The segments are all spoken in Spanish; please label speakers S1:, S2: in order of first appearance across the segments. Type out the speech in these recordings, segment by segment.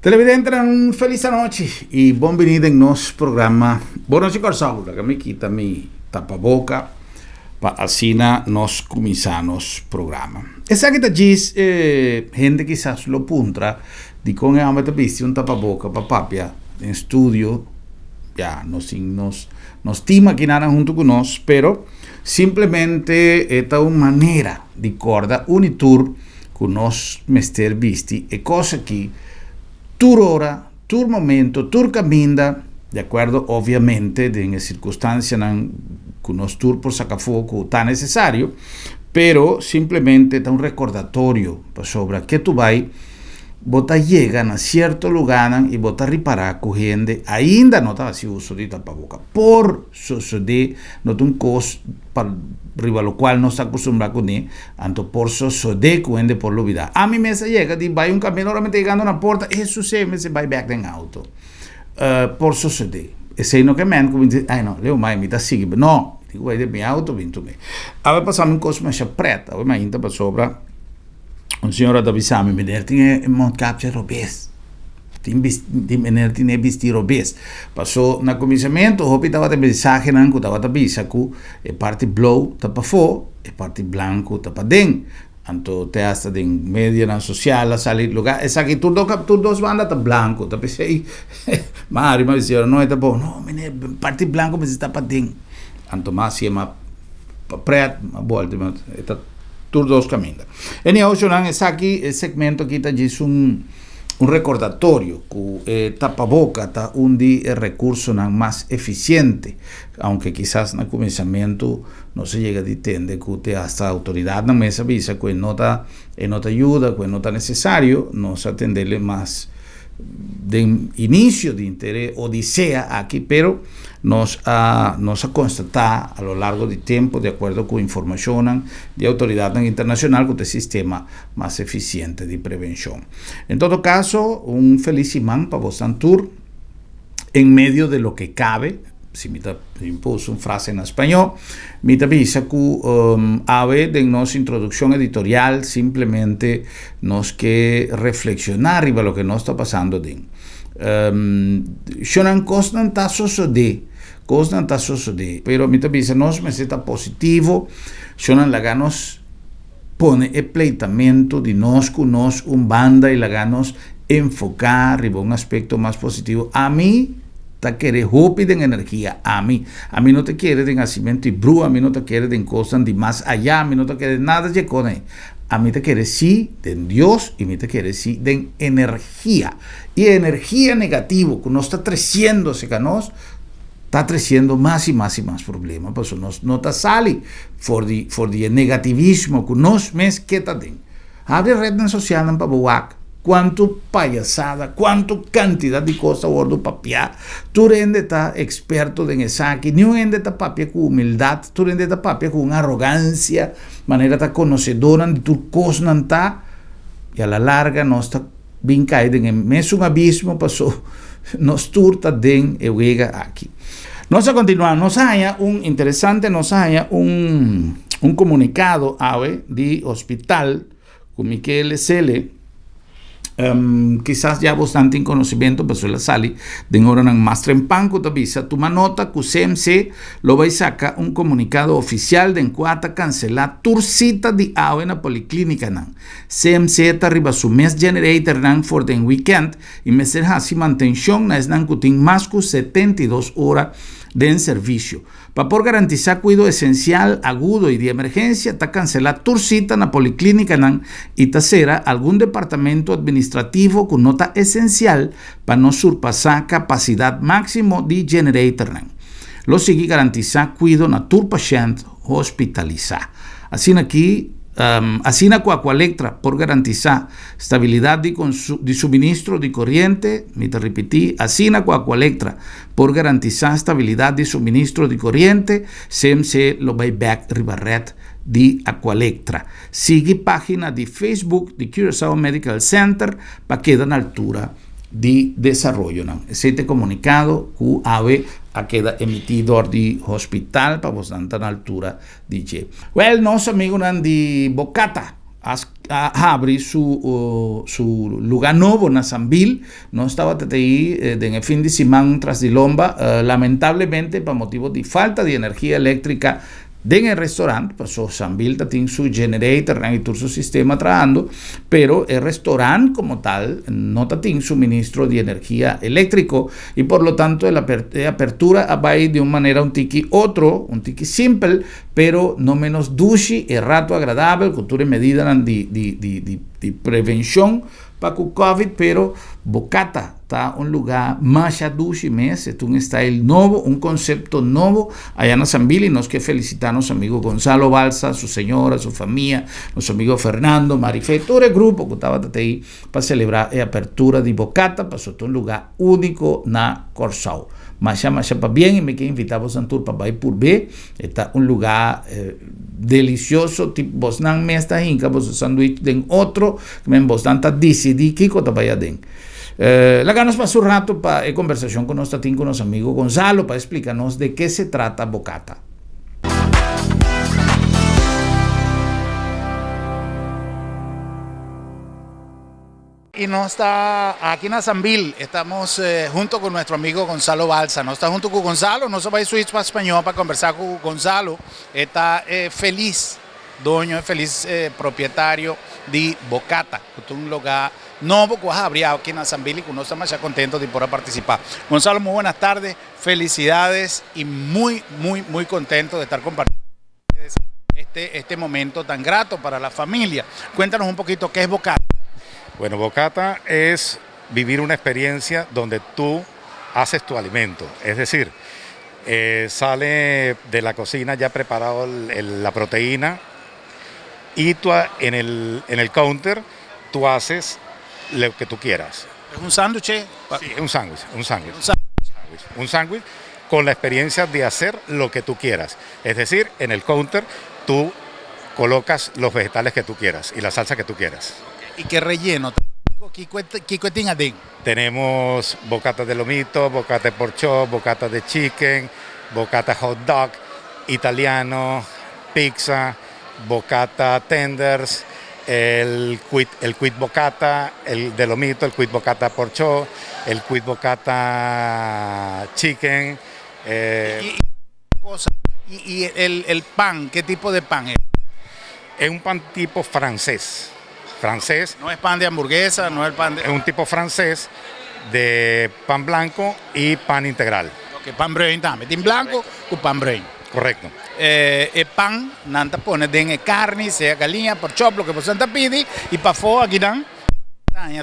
S1: Televidente, un feliz noche y bienvenido en nuestro programa. Bueno, chicos, ahora que me quita mi tapaboca para así nos comienzamos programa. Esa que diz, gente quizás lo puntra, de con el hombre visto un tapaboca para papia en estudio, ya nos estima que nada junto con nos, pero simplemente esta una manera de corda unitur con nos mester visti e cosa que tur hora, tur momento, tur caminda, de acuerdo, obviamente, en las circunstancias con los tur por sacafoco tan necesario, pero simplemente da un recordatorio sobre que tú vas, bota llegan a cierto lugar y bota riparar cogiendo, ainda no está así uso de tapaboca, por suceder, no te un cos para riba lo cual no está acostumbrado con él, anto por suceder cogiendo por lo vida. A mi mesa llega, di vai un camino, ahora me está llegando a una puerta, eso se me se va back en auto, por suceder. E se no que me han dice, ay no, leo mai mi está sigue, no, digo, vai de mi auto, vinto me. A ver pasamos un cos más preta, a ver mai inta para sobra. Un signore da bisami, menerti in mod capce robes. Menerti bisti robes. Passò na commissariamento, hopi tava da mensaje nan ku tava da bisaku, e parte blau tapa fo, e parte blanco tapa den. Anto te hasta den media na sociala sali lugar, esa que tu dos banda ta blanco, ta pensei. Mari ma diceva no eta bo, no, mener parte blanco mas tapa den. Anto ma siema pret, ma volte ma eta tur dos caminda. En el es aquí el segmento que es un recordatorio que tapaboca está un el recurso más eficiente, aunque quizás en el comenzamiento no se llega a entender que hasta autoridad no me avisa que no te ayuda, que no está necesario, no se atenderle más de inicio de interés odisea aquí, pero nos ha constatado a lo largo del tiempo, de acuerdo con información de autoridad internacional, que es el sistema más eficiente de prevención. En todo caso, un feliz imán para vos Santur, en medio de lo que cabe. Si me impuso una frase en español, me avisa que ave de nuestra introducción editorial simplemente nos que reflexionar sobre lo que nos está pasando. Yo no constante sucede, pero me avisa nos me está positivo, yo no la ganos pone el pleitamiento de nos con nos un banda y la ganos enfocar arriba un aspecto más positivo. A mí te quiere hopi de energía, a mí no te quiere de nacimiento y bru, a mí no te quiere de cosas de más allá, a mí no te quiere nada de con él. A mí te quiere sí de Dios y a mí te quiere sí de energía. Y energía negativo, que no está creciendo, se canos, está creciendo más y más problemas. Por eso no te sale for the negativismo que nos mes que te den. Abre redes sociales para buac. Cuánto payasada, cuánto cantidad de cosas gordo papia. Tú rende ta experto en esa aquí, ni un rende ta papia con humildad, tú rende ta papia con arrogancia, manera ta conocedora de tu cosa nanta, y a la larga no está bien caído en el mes un abismo, pasó, nos turta den e llega aquí. Nos a continuar, nos haya un interesante, nos haya un comunicado ave de hospital con Miquel Sele. Quizás ya bastante en conocimiento, pero la sali de ahora en más en panco avisa tu nota que CMC lo va a sacar un comunicado oficial de encuata cancelar turcita de agua en la policlínica nan. CMC está arriba su mes generator nan for the weekend y me será así mantención na es nan cutin más que 72 horas de servicio. Para por garantizar cuidado esencial, agudo y de emergencia, está cancelar turcita en la policlínica nan y tercera algún departamento administrativo con nota esencial para no surpasar capacidad máximo de generator nan. Lo sigue garantizar cuidado na tur paciente hospitalizar. Así aquí así na Coacolectra por garantizar estabilidad de suministro de corriente, me te repetí, así na Coacolectra por garantizar estabilidad de suministro de corriente, CMC lo buyback Ribarret de Aqualectra. Sigue página de Facebook de Curaçao Medical Center para quedar a altura de desarrollo. Este comunicado que ave a queda emitido de hospital para vos dar a altura de Well, nos amigos de Bocata abrir su lugar nuevo en Sambil. No estaba ahí en el fin de semana tras de lomba, lamentablemente por motivo de falta de energía eléctrica en el restaurante. Pasó Sambil tiene su generator y todo su sistema trabajando, pero el restaurante como tal no tiene suministro de energía eléctrico, y por lo tanto la apertura va a ir de una manera un tiki simple, pero no menos dulce y rato agradable, con todas medidas de prevención para el COVID. Pero Bocata está un lugar más dulce, es un style nuevo, un concepto nuevo allá en Sambil, y nos que felicitar a nuestro amigo Gonzalo Balsa, su señora, su familia, nuestro amigo Fernando, Marifé, todo el grupo que estaba ahí para celebrar la apertura de Bocata. Pasó un lugar único na Corsao. Mas para bien, y me quiero invitar a un tour para ir por B. Está un lugar delicioso, tipo vos nan me está hinca, vos sándwich den otro, que vos tanta decidí que cota vaya den. La ganas pasó un rato para conversación con nuestro amigo Gonzalo para explicarnos de qué se trata Bocata.
S2: Y no está aquí en Sambil, estamos junto con nuestro amigo Gonzalo Balsa. No está junto con Gonzalo, no se va a switch para español para conversar con Gonzalo. Está feliz, dueño, feliz propietario de Bocata, que es un lugar nuevo que ha abierto aquí en Sambil, y que uno está más contento de poder participar. Gonzalo, muy buenas tardes, felicidades y muy contento de estar compartiendo este momento tan grato para la familia. Cuéntanos un poquito qué es Bocata.
S3: Bueno, Bocata es vivir una experiencia donde tú haces tu alimento, es decir, sale de la cocina ya preparado la proteína, y tú en el counter tú haces lo que tú quieras.
S2: ¿Es un sándwich?
S3: Sí, es un sándwich con la experiencia de hacer lo que tú quieras, es decir, en el counter tú colocas los vegetales que tú quieras y la salsa que tú quieras.
S2: ¿Y qué relleno? ¿Qué tiene?
S3: Tenemos bocata de lomito, bocata de pork, bocata de chicken, bocata hot dog, italiano, pizza, bocata tenders, el quid bocata, el de lomito, el quid bocata pork, el quid bocata chicken.
S2: ¿Y el pan? ¿Qué tipo de pan es?
S3: Es un pan tipo francés.
S2: No es pan de hamburguesa, no es pan de...
S3: Es un tipo francés de pan blanco y pan integral.
S2: Ok, pan brain también. Tin blanco con pan brain.
S3: Correcto.
S2: El pan, nanta pone de carne, sea galinha, porchop, lo que possan pidi, y para fuera aquí dan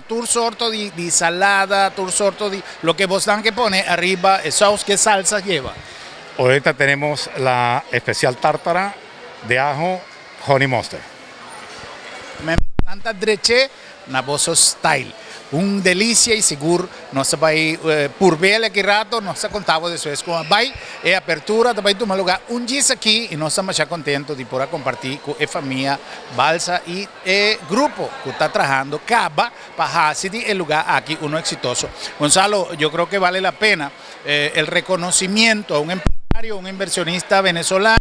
S2: tur sorto de salada, tur sorto de lo que vos dan que pone arriba, el sauce, ¿qué salsa lleva?
S3: Ahorita tenemos la especial tártara de ajo honey mustard.
S2: Tanta dreche na vosso style. Un delicia, y seguro no se va a ir por ver aquí rato, no se contaba de eso. Es como vai e apertura, te va a tomar lugar un día aquí, y no estamos ya contentos de poder compartir con la familia Balsa y el grupo que está trabajando Caba para hacer el lugar aquí uno exitoso. Gonzalo, yo creo que vale la pena el reconocimiento a un empresario, un inversionista venezolano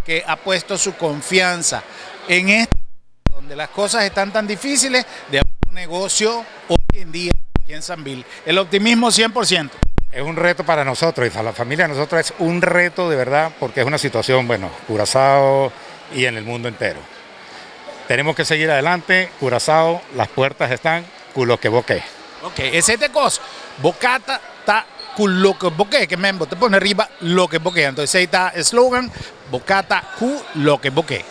S2: que ha puesto su confianza en esto, donde las cosas están tan difíciles, de hacer un negocio hoy en día aquí en Sambil. El optimismo 100%.
S3: Es un reto para nosotros y para la familia de nosotros, es un reto de verdad, porque es una situación, bueno, Curazao y en el mundo entero. Tenemos que seguir adelante. Curazao, las puertas están con lo que boque.
S2: Ok, es este cosa. Bocata está con lo que boque, que membo te pone arriba lo que boque. Entonces ahí está el slogan, Bocata con lo que boque.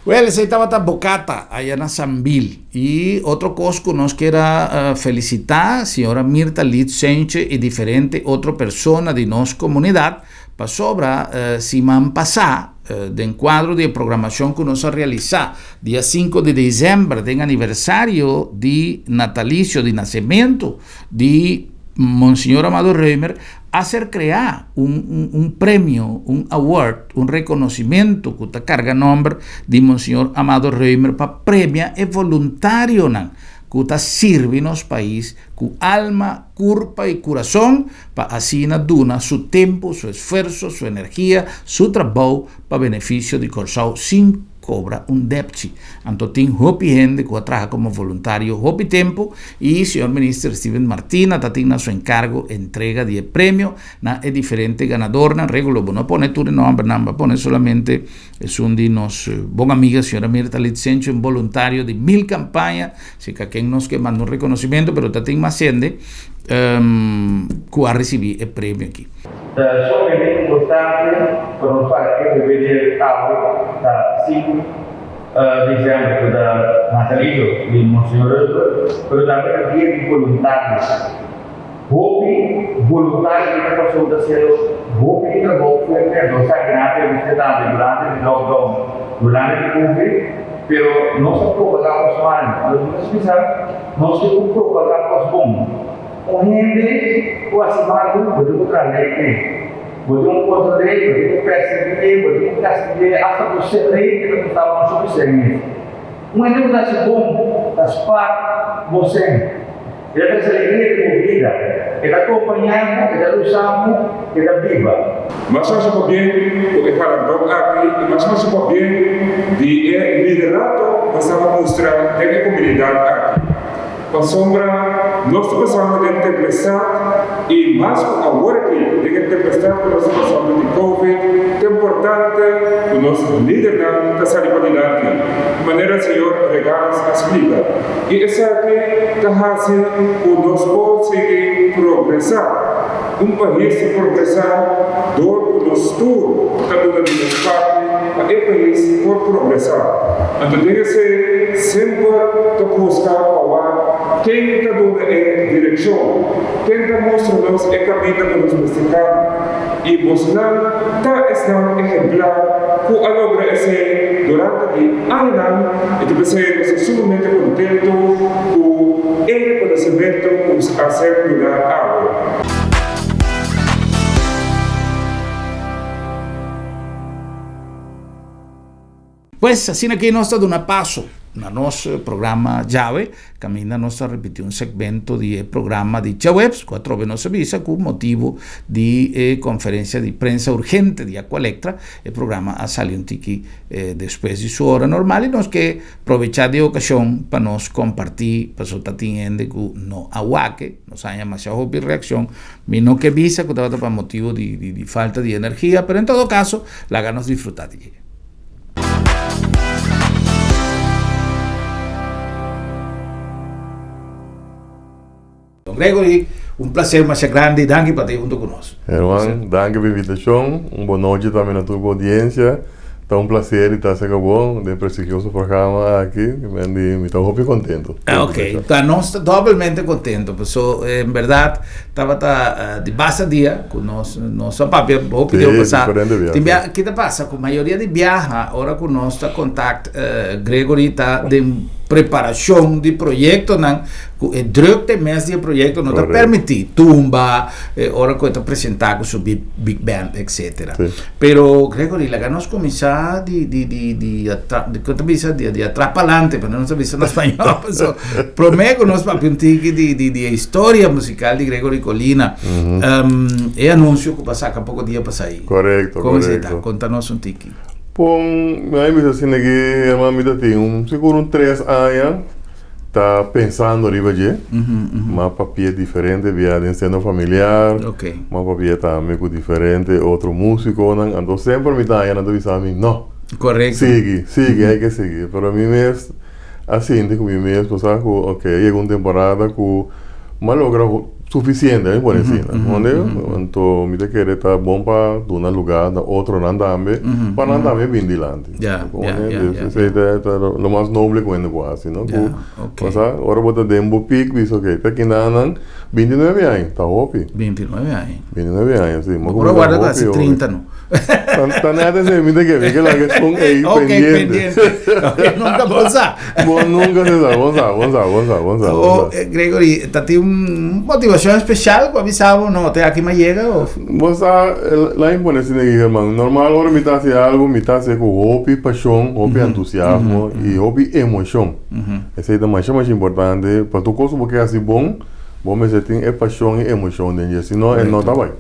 S1: Well, ese estaba Bocata allá en Sambil. Y otro cosco nos quiera felicitar, señora Mirta Litsenche y diferente otra persona de nuestra comunidad, para sobra Simán Pasá, de encuadro de programación que nos ha realizado día 5 de diciembre, de aniversario de natalicio, de nacimiento de Monseñor Amado Reimer, hacer crear un premio, un award, un reconocimiento que carga nombre de Monseñor Amado Reimer para premiar el voluntario que está sirve nos país con alma, culpa y corazón para así duna su tiempo, su esfuerzo, su energía, su trabajo para beneficio de Corsao sin cobra un depchi. Entonces, hopi gente que trabaja como voluntario, hopi tiempo, y señor ministro Steven Martina, tatina su encargo, entrega de premio, na es diferente ganador, na regulo, no pone tu nombre, namba, pone solamente, es un de nos, buena amiga, señora Mirta Litzencho, un voluntario de 1000 campañas, así que aquí nos que manda un reconocimiento, pero tatin más siende, que va a recibir el premio aquí.
S4: Sumamente importante para o fato de ver algo da 5 dezembro da natalicio de Monsenhor, pero também a dia de voluntários. Houve voluntários que passou da ser houve que trabalhou foi do sagrado de cidade durante o lockdown, durante o Covid, pero não se propagamos mal, mas nós temos que propagar os bons. O gente o asimado betul terlebih, betul kontrolnya, betul perseguir, betul castigar, hasta você lei que não estava no suficiente. Muito das bom, das par você, ele tem alegria de vida, ele acompanhando, ele usamos, ele viva.
S5: Mas nós sabemos bem o que para aqui, mas nós sabemos bem de liderazgo que estamos mostrando na comunidade aqui. Com sombra, nós estamos passando de tempestade e mais agora que de tempestade que nós estamos passando de Covid, é importante que o nosso líder da salvaridade aqui, de maneira Senhor regalas explica. E essa aqui está fazendo o nosso povo seguir progressar. País se progressar, dor o nosso tour, está dando de nossa parte, é país por progressar. Então, tem que ser sempre buscar a quem está dando a direção, quem está mostrando o caminho para nos praticar e Bolsonaro está sendo exemplar que a logra esse durante o ano e deve ser sumamente contente com o reconhecimento que a ser lugar agora.
S1: Pues assim aqui nós estamos dando passo no nosso programa Jave, que ainda nós repetir um segmento de programa de Chawebs, 4 vezes nossa visa, com motivo de conferência de prensa urgente de Aqualectra, o programa a salir um tique depois de sua hora normal, e nós que aproveitar de ocasião para nós compartir, para só entender que no aguaque, nós há demasiado reação, mas não que visa, que estava para motivo de falta de energia, mas em todo caso, la ganas disfrutar de ella. Gregory, un placer más grande, danke para estar junto con nosotros.
S6: Hermano, danke por la invitación, una buena noche también a tu audiencia. Está un placer y está acabó de prestigioso programa aquí, me estoy muy contento.
S1: Ok, estamos doblemente contentos, pues en verdad estaba de base día con nuestro papi, o pediu pasar. ¿Qué te pasa? Con mayoría de viajes, ahora con nuestro contacto, Gregory está de preparação de projeto, não? Druk de mês de projeto não está permitido, tumba, hora que está apresentar com o Big Band, etc. Pero, Gregory, lá nós começar de atrás para adelante, para não saber se na espanhol, prometo nós para um tique de história musical de Gregory Colina, e anúncio que vai sacar pouco dia para sair.
S6: Correto,
S1: como você está? Conta-nos um tique.
S6: Bom, a mim assim que a mamita tem seguro 3 anos tá pensando arriba de, mas papel diferente via de ensino familiar, mas papel também com diferente outro músico, não, então sempre me dá ainda do a mim não.
S1: Correto.
S6: Sigue, hay que seguir, pero a mim mesmo assim, de comigo mesmo, sabe, okay, chega uma temporada que mas logra suficiente, por assim, onde então me querer está bom para um lugar, outro não também, para não também bem dilante. Isso é o mais nobre que eu posso, não? Mas agora bota dembo pico, isso ok, tá aqui na 29 anos, tá hopi.
S1: 29 anos.
S6: 29 anos, sim.
S1: Mas agora guarda quase 30, não?
S6: Tá nada assim, me que lá que com aí pendiente.
S1: Nunca vamos a.
S6: Nunca se sabe, vamos a.
S1: Gregory, tá tem motivo situación especial, avisaba, no, te aquí me llega o...
S6: Vos la imponencia de hermano, normal ahora me está haciendo algo, me está haciendo hobby, pasión, hobby, entusiasmo y hobby emoción. Ese es más importante para tu cosa porque así bom, vos me sentís pasión y emoción de si no, no está bien.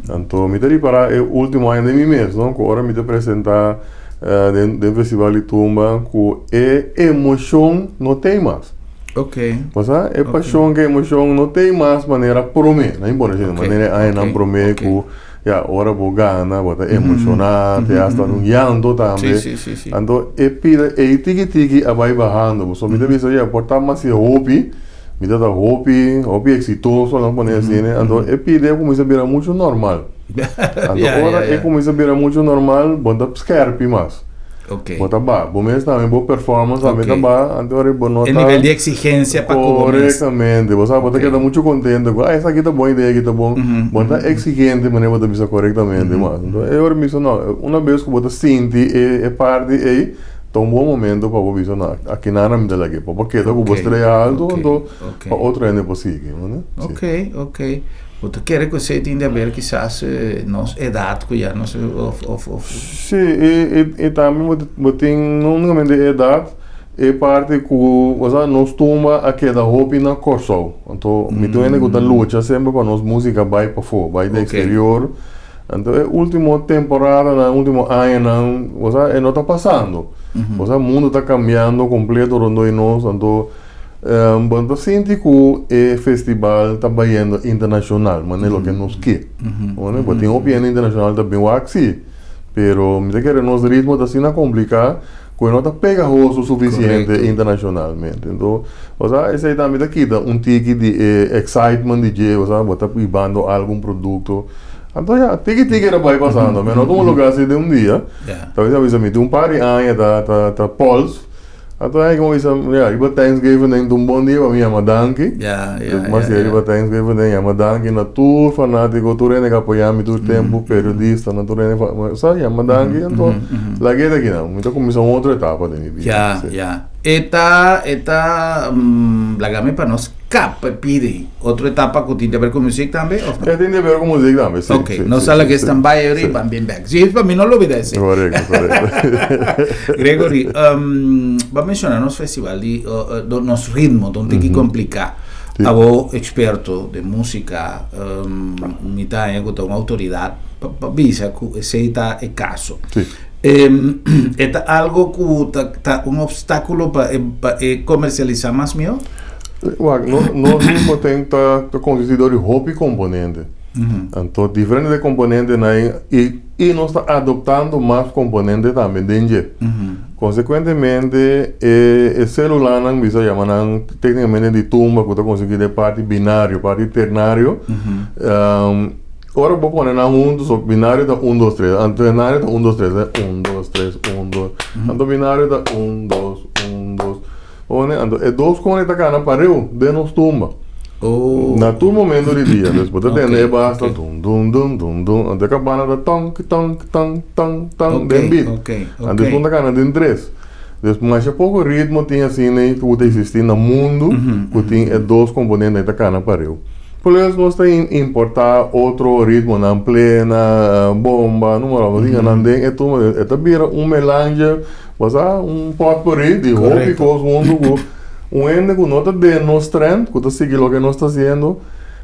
S6: Entonces, me te para el último año de mi mes, ¿no? Que ahora me te presenta del Festival de Tumba, que emoción no tem mais. O sea, paixão que emoção não tem mais maneira prometer, não é importante, maneira aí não prometer que já hora vou ganhar, vou estar emocionado, já está no llanto também. Então, pide tiki vai bajando, só me deve ser portar mais hobby, me dá hobby exitoso, não pode assim, né? Então, pide começa a virar muito normal. Então, agora começa a virar muito normal, vou dar scarpe mais. Bota ba, bom mês também, boa performance, também tá ba, agora bom nota.
S1: El nível de exigência para
S6: corretamente, você bota que tá muito contente, essa aqui tá boa ideia, aqui tá bom, bota exigente, mas bota bisa corretamente, mas então eu me não, uma vez que bota sente é parte aí, tá um bom momento para você não, aqui nada me dá aqui, porque tá com você alto, então para outro ano é possível, né?
S1: Ok. Você quer que você tenha a ver quizás nossa idade que já não sei
S6: Sim, e também tem não unicamente idade, é parte que você nos toma aqui da roupa na corso. Então, me doendo que da luta sempre para nós música vai para fora, vai do exterior. Então, a última temporada, na último ano, você não está passando. O mundo está cambiando completo rondando nós, então Banda sente que o festival está indo internacional, mas não é o que nos quer. Tem opinião internacional também o axi, pero me quer nosso ritmo está sendo complicado, que não está pegajoso o suficiente internacionalmente. Então, esse aí também aqui dá tique de excitement de você está pibando algum produto. Então, já, tique era vai passando, mas não é um lugar assim de dia. Talvez a mim tem par de anos da Pulse. Então é como isso, iba Thanksgiving tem bom dia para mim a madanki. Mas iba Thanksgiving tem a madanki na tour fanático, tu rene que apoiar-me todo tempo periodista, na tu rene, sabe a madanki, então lá que daqui não, então começou outra etapa da minha vida.
S1: Eta lagame para nós capa pide outra etapa que tem a ver com música também?
S6: Tem a ver com música também, sim.
S1: Ok, não sala que estão by every van bien back. Sí, para mim não lo obedece.
S6: Correto.
S1: Gregory, va a mencionar nos festival de nos ritmo, donde que complicar. A vos experto de música, mitad que uma autoridade, visa que esse está é caso. É algo que está um obstáculo para comercializar mais meu?
S6: Nós mesmo temos que considerar o hobby componente. Então, diferente de componente e nós estamos adoptando mais componentes também dentro. Consequentemente, o celular não se chama tecnicamente de tumba, que está conseguindo parte binário, parte ternário. Agora vou pôr na o binário está 1, 2, 3. Antes binário está 1, 2, 3. 1, 2, 3, 1, 2. Antes binário está 1, 2, 1, 2. Então, é dois conectados cá na parede de nos tumba. Na todo momento do dia, depois de ter basta dum dum dum dum dum, até que a banda da tonk tonk tonk tonk tonk den beat. Depois quando a cana tem 3. Depois mais pouco ritmo tem assim né que pode existir no mundo, que tem dois componentes da cana pareu. Por isso nós tem importar outro ritmo na plena bomba, não morava assim, não tem é tudo, é vira melange, potpourri de hobby com os mundo ende que nota de nos trend, que está seguindo o que nós está fazendo,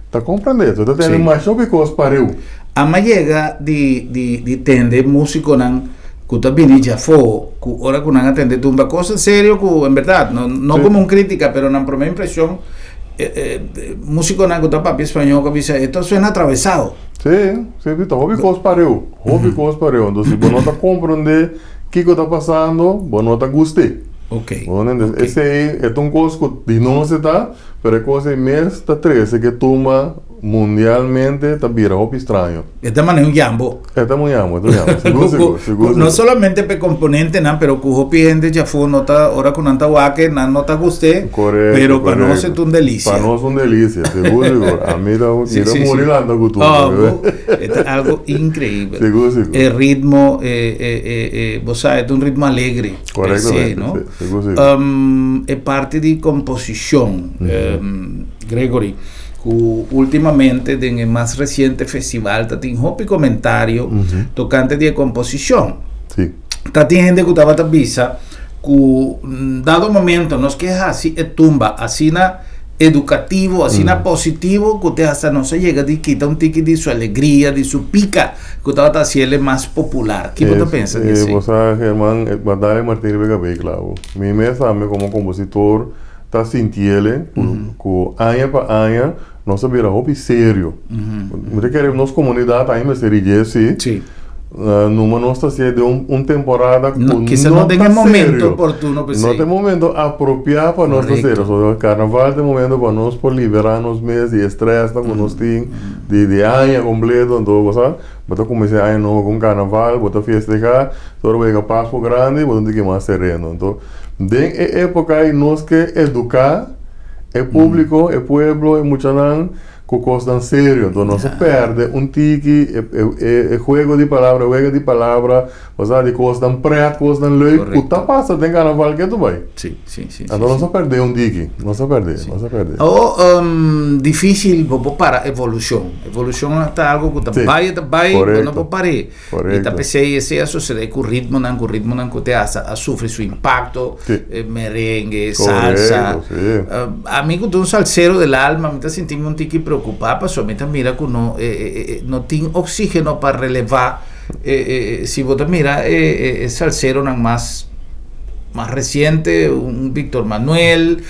S6: está compreendendo, está tendo mais hobby que os pareu.
S1: A maioria de tende músico não que está vindo já foi, que ora que não atende uma coisa sério que em verdade, não como crítica, pero na primeira impressão músico não que está papi espanhol que diz, esto suena atravessado.
S6: Sim, então hobby que os pareu, então se você não está compreendendo o que está passando, você não está gostando. Esse aí é um coisa que não se dá, mas é coisa mês está 13 que toma mundialmente está vira hobby estranho.
S1: Esta maneira jambo.
S6: Seguro.
S1: Não somente para componente, não, pero que o hobby gente já foi nota hora com nanta waque, não nota gostei.
S6: Correto.
S1: Pero para nós é uma delícia.
S6: Para nós é uma delícia, seguro. A mim dá morir lá na cultura.
S1: É algo incrível.
S6: Seguro.
S1: O ritmo, você é um ritmo alegre.
S6: Corretamente.
S1: É parte de composição, Gregory. últimamente en el más reciente festival tiene un comentario tocante de composición.
S6: Sí.
S1: Tiene gente que estaba visa que dado momento nos queja así tumba así na educativo, así na positivo, que usted hasta no se llega de quita un ticket de su alegría, de su pica, que estaba haciendo más popular. ¿Qué vos piensas de eso?
S6: Vos sabes, Germán, Dale Martínez Vega claro. Mi me sabe como compositor, está sintiendo que año para año no se vira hobby serio. Muchas queremos nos comunidad ahí me sería sí. Numa não está sendo temporada
S1: no, quizá não tem momento oportuno para
S6: não tem momento apropriado para nós fazer o carnaval tem momento para nós por liberar nos meses de estresse que nós temos de ano completo então você bota começar ano novo com carnaval bota festejar todo vai passo grande bota tem que mais sereno então de época aí nós que educar é público é pueblo é muito não que costa sério, então não se perde tiki, juego de palavra, o sea, de costa preto, costa leuk, que tá passa tem carnaval que tu vai.
S1: Sim.
S6: Então não se perde tiki, não se perde.
S1: Difícil para evolução é algo que vai, não pode parar. E tá pensei esse sucede com o ritmo não que a sofre seu impacto, merengue, salsa. Amigo de salsero del alma, me está sentindo tiki preocupado, somente mira que no tiene oxígeno para relevar. Si vos te mira, es salsero más reciente, un Víctor Manuel,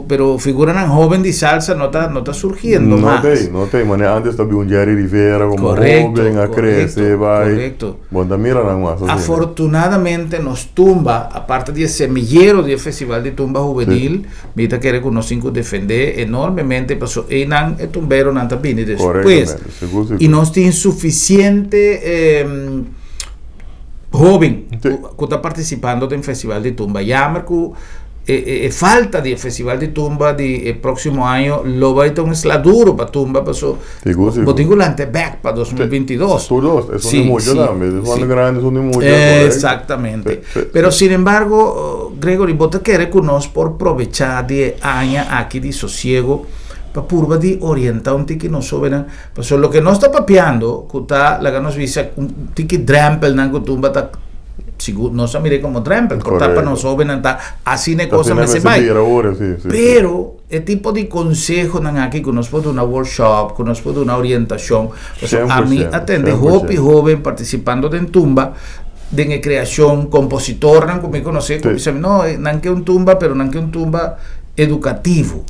S1: pero figura joven de salsa no está surgiendo más.
S6: No tem, mas antes também un Jerry Rivera como joven, a crece, vai. Bueno, mira más.
S1: Afortunadamente nos tumba, aparte de semillero del Festival de Tumba Juvenil, mira que reconocimos defender enormemente, pasó enan e tumbero nan tabini después. Y nos tiene suficiente joven que está participando del Festival de Tumba. Ya falta del Festival de Tumba de próximo año lo va a estar un duro para Tumba pasó botingo back para 2022
S6: es un mucho también es grande es un mucho
S1: exactamente pero sin embargo Gregory vos te quieres que nos por aprovechar de año aquí de sosiego para purva de orientar un tiki no soberan pues lo que no está papeando que está la ganas visa un tiki drampel nango tumba está seguro no se mire como drampel cortar para no soberan está así ne cosa me se va pero el tipo de consejo nan aquí que nos puede una workshop que nos puede una orientación pues a mí atende joven participando de tumba de creación compositor nan como me conocí no nan que un tumba pero nan que un tumba educativo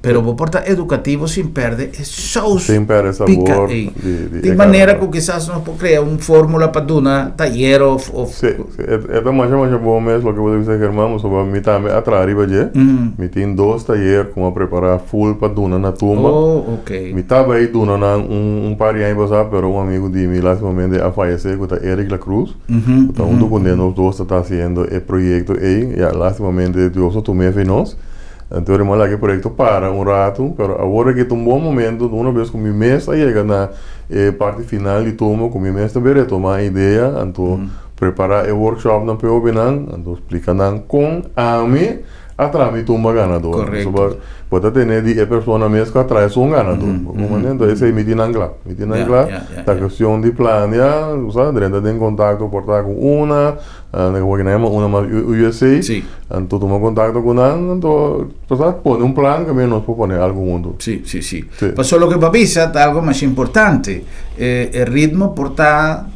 S1: pero vos porta educativo sin perder
S6: sin perder sabor
S1: de manera que quizás nos puede crear una fórmula para un taller
S6: es más bom mesmo lo que vos dices Germán sobre mi también atrás arriba ya mi tiene 2 talleres como preparar full para una na tumba mi tava ahí una un par de años pero un amigo de mí lástimamente a fallecer que está Eric La Cruz está junto con los dos está haciendo el proyecto ahí ya lástimamente Dios tomé finos então irmão lá que projeto para rato, pero agora que um bom momento, uma vez que mi mesa chega na parte final de turma, com mi mesa também retomar a ideia, então preparar o workshop na PO Benan, então explicar com a mim atrás de turma ganador.
S1: Correto.
S6: Pode ter de pessoa mesmo que atrás um ganador. Então esse é meeting angla, da questão de planear, sabe, dentro de contato portar com uma uma mais USA, então tomar contato com ela, então pone um plano que nos propone algo mundo.
S1: Sí. Pues solo que papisa está algo más importante, el ritmo porta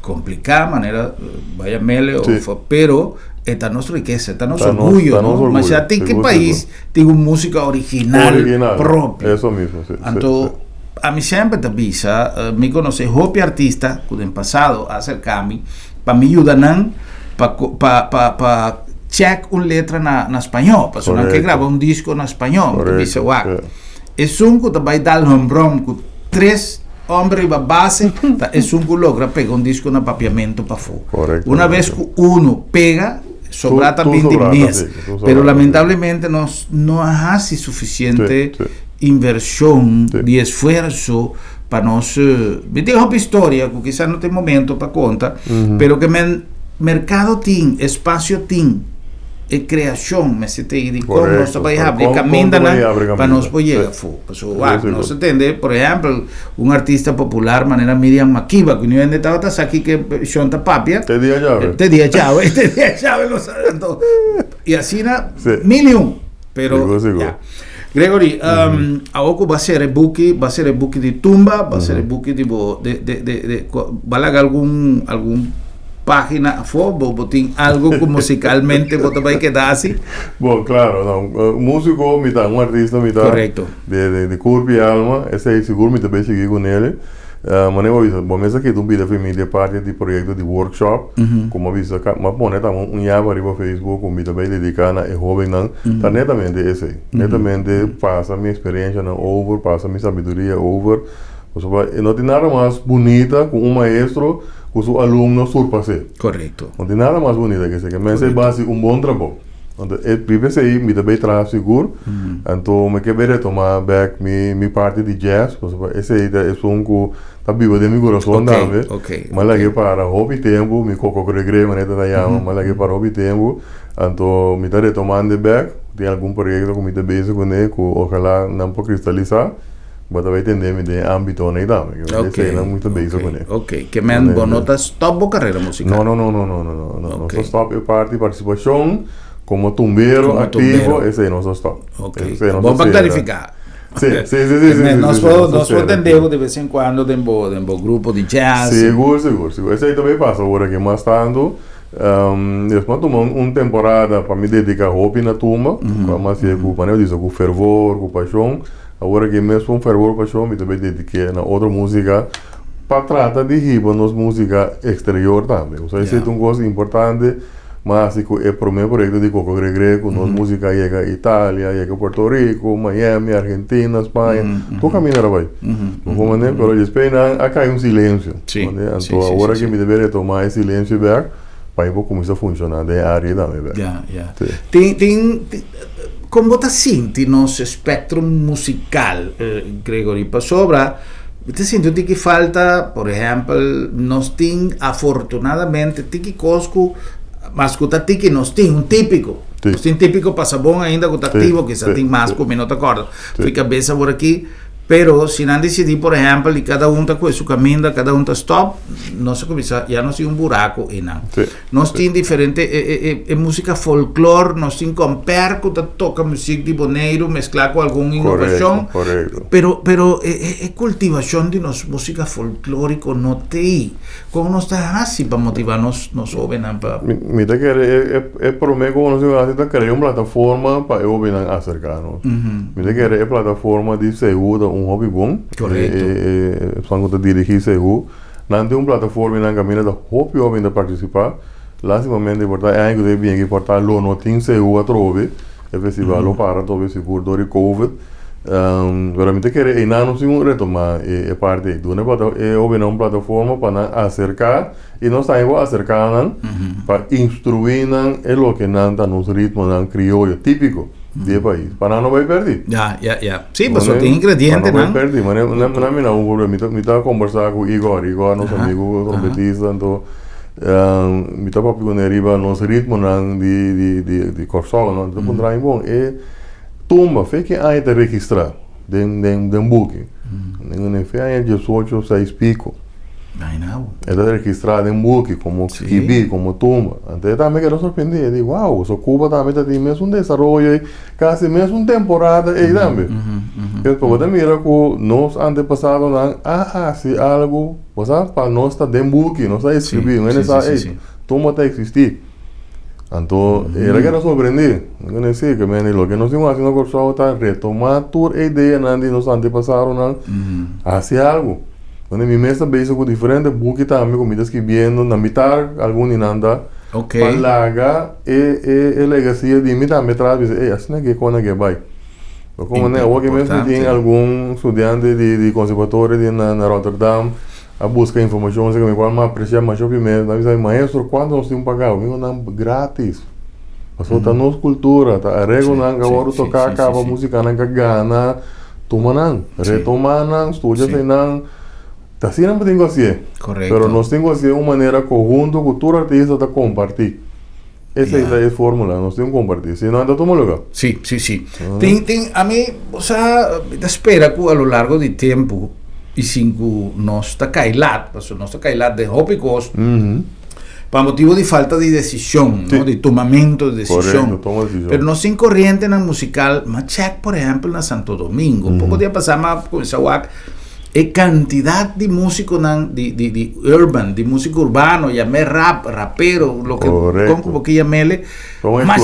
S1: complicado, manera vaya mele pero está nuestra riqueza, está nuestro orgullo, ¿no? Mas ya tiene que país tiene una música original propia.
S6: Eso mismo,
S1: Entonces, a mí siempre te avisa, me conoce hopi artista que en pasado acercarme, para me ayudan para check una letra na español, para sonar que graba un disco en español, que dice es un que te va a dar el home run con 3 hombres y base, es un que logra pegar un disco en apapiamento para fuego. Una vez que uno pega, sobra también de mes, pero lamentablemente no hace suficiente inversión de esfuerzo para nos me digo una historia que quizás no tengo momento para contar pero que mercado tiene espacio tiene criação, mas se tem de como
S6: Correcto.
S1: nós vai
S6: Para
S1: abrir
S6: como
S1: caminho
S6: vai abrir
S1: para
S6: caminho.
S1: nós poder
S6: Sí.
S1: não se entende, por exemplo, artista popular, maneira Miriam Makeba, que não é estava aqui que chonta papia,
S6: Te dia llave.
S1: te dia chave, não sabe, então, e assim na
S6: Sí.
S1: milhão, pero
S6: Seguro.
S1: yeah. Gregory, a oco vai ser book de tumba, vai ser book de vai algum página botín algo que musicalmente vos vai quedar assim.
S6: Bom, claro, não. Músico, mitad, um artista, mitad.
S1: Correcto.
S6: De corpo e alma, esse aí seguro, me também seguir com ele. Mas eu aviso, bom, mesmo aqui, tu pide a família parte de projeto de workshop, como aviso, mas pone também yaba arriba no Facebook, me também dedicar na jovem, não, tá netamente esse aí. Netamente passa minha experiência não over, passa minha sabedoria over. Não tem nada mais bonita com maestro com seu aluno surpassar.
S1: Correcto.
S6: Não tem nada mais bonito que isso, mas é base bom trabalho. Então, primeiro aí, me também traz seguro. Então, me quero tomar back minha parte de jazz. Esse aí é um que está vivo de meu coração também. Mas lá que para hobby tempo, me coco regre, mas não é mas lá que para hobby tempo. Então, me está retomando back. Tem algum projeto que me está base com ele, que ojalá não pode cristalizar. Mas vai entender me de âmbito nem também. Esse não muito base com ele.
S1: Ok, que men bonota stop a carreira musical.
S6: Não. Nosso stop é parte participação. Como tumbeiro ativo, esse aí é nosso stop.
S1: Ok, bom para clarificar.
S6: Sim.
S1: Nós podemos entender de vez em quando dentro grupo de jazz.
S6: Seguro. Esse aí também passa agora que mais tanto. Depois tomar uma temporada para me dedicar a hobby na turma, mas é com fervor, com paixão. Agora que mesmo com fervor, paixão, me também dediquei na outra música para tratar de riba nas música exterior também. Ou seja, é uma coisa importante. Mas é o primeiro projeto de Coco Gregre, com nossa música chega a Itália, chega a Porto Rico, Miami, Argentina, Espanha, todo caminho vai. Mas Espanha, acá é silêncio. Então agora que me deveria tomar esse silêncio back, para eu começar a funcionar da área também.
S1: Tem como você sente nosso espectro musical, Gregory, para sobra, você sente que falta, por exemplo, nós tem afortunadamente, tem que cosco mas que tiki nós tem um típico. Nós tem típico passa bom ainda que ativo, que já tem mais como não te acorda. Fica cabeça por aqui, pero se não decidir, por exemplo, e cada um está com seu caminho, cada um está stop, nós começa já não tem buraco e não. Nós tem diferente música folclore, nós tem com perco, toca música de boneiro, mesclar com alguma inovação. Pero cultivação de nossa música folclórica não tem. Como nós está assim para motivar nós jovens para.
S6: Me dá que é por mim como nós está criando uma plataforma para eu vir acercar-nos. Me dá que é plataforma de seguro hobby bom.
S1: Correto.
S6: Quando dirigir seguro, não tem uma plataforma na caminho da hobby ou ainda participar. Lastimamente portar é algo de bem que portar lo não tem seguro a trove. É festival lo para trove seguro do Covid. Veramente que é não se retomar parte do é uma plataforma para acercar e nós estamos acercando para instruir o que não está nos ritmos não crioulo típico do país para não vai perder.
S1: Sim, mas só tem ingredientes,
S6: não vai perder, mas não um problema. Me está conversar com Igor nosso amigo trompetista, então me está papo com ele nos ritmos não de corsola, não então pondrá bom é tumba, fez que aí te registrar de booking. Ninguém fez aí 18, 6 pico. É registrado em booking como kibi, como tumba. Então também quero surpreender, digo, uau, só Cuba também tem mesmo um desenvolvimento, quase mesmo uma temporada aí também. Depois você mira que nós antepassados não, se algo, você para nós está de booking, nós está escrever, não é necessário, tumba está existir. Então, era que era surpreender. Não sei que o que nós estamos fazendo com o pessoal está retomar toda a ideia de nos antepassados, fazer algo. Quando me mesa base com diferentes buques também, comidas que viendo na mitad, algum inanda, para largar e legacia de mim também traz, assim é que quando é que vai. Como né, hoje mesmo tem algum estudante de conservatório na Rotterdam, a buscar informação, sei que me pode apreciar mais o primeiro, mas maestro, quanto nós temos que pagar? Eu não grátis. Mas só está nossa cultura, tá a regra não agora tocar acaba música não gana, toma não, retoma não, estuda sem não, tá assim não tem que ser. Correto. Pero nós temos que ser uma maneira conjunto que todo artista está compartilhando. Esa es la fórmula, nos tenemos que compartir. Si no, anda todo lugar.
S1: Sí. A mí, o sea, espera que a lo largo del tiempo, y sin que no está caído, no está caído de hópicos, para motivo de falta de decisión, ¿no? De tomamiento de decisión.
S6: Correcto, toma decisión.
S1: Pero no sin corriente en el musical, Machak, por ejemplo, en Santo Domingo, poco día pasar más con esa WAC, cantidad de músicos de urban, de músico urbano, llamé rapero, lo que como que llamele,
S6: Una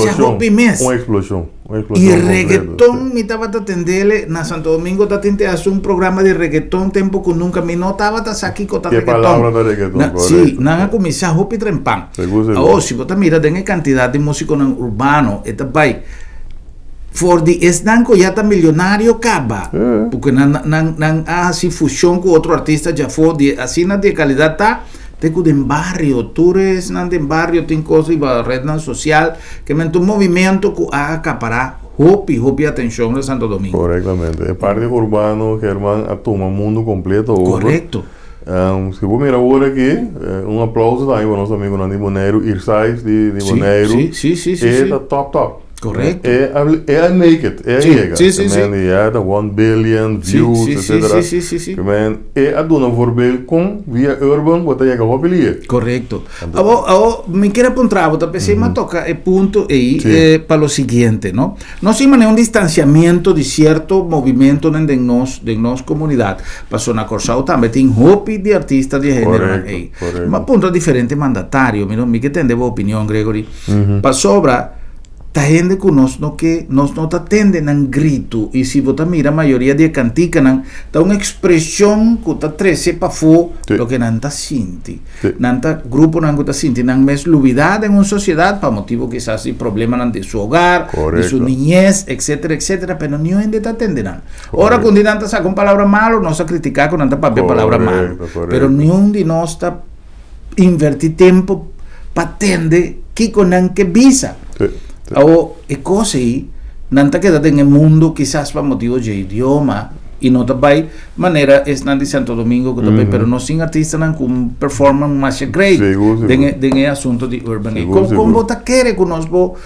S6: explosión.
S1: Y reggaetón, mi estaba a atenderle, na Santo Domingo está hace un programa de reggaetón, tempo que nunca me notaba aquí con reggaetón.
S6: Palabra de reggaetón?
S1: Sí, nada comienza hopi trempan. Si vos mira, den cantidad de músicos urbanos, esta bai. For the esdanco ya está millonario caba, porque nan así fusión con otro artista ya fue así de calidad está. Tengo de barrio, tú eres de barrio, tiene cosas y va red social que me un movimiento que haga acaparar hopi atención de Santo Domingo.
S6: Correctamente, el parque urbano Germán toma el mundo completo.
S1: Correcto.
S6: Si vos miras ahora aquí, un aplauso también para nuestro amigo Nandi Boneiro, Irsais de Boneiro.
S1: Sí.
S6: Es top.
S1: Correcto.
S6: Make it. Llega.
S1: Sí.
S6: Ja, de 1 billion views, etc.
S1: Sí.
S6: A doen een voorbeeld con via urban, wat je gaat willen.
S1: Correcto. Me quiero apuntar, vos te me toca el punto ahí para lo siguiente, ¿no? No se maneja un distanciamiento de cierto movimiento de nos comunidad. Pasó una cosa también, tiene hopi de artistas de género ahí. Ma punto diferente mandatario, mira, mi que tende opinión, Gregory. Pasó ta gente que nos no te atenden en grito y si vos mira mayoría de canticanan da una expresión que ta trece pa fu lo que nanta sinti nanta grupo nan ta sinti nan mes lubidad en una sociedad para motivo quizás de problemas de su hogar de su niñez etcétera pero ni en te atenderán ahora cuando nanta saca un palabra malo no se criticar con nanta papel palabra malo pero ni un di no está invertir tiempo para atender que con nan que visa o cose ahí, nanta quedate en el mundo quizás para motivos de idioma y no te manera es Nandi Santo Domingo que pero no sin artista nan con performance más great de asunto de urban como te quiere conozco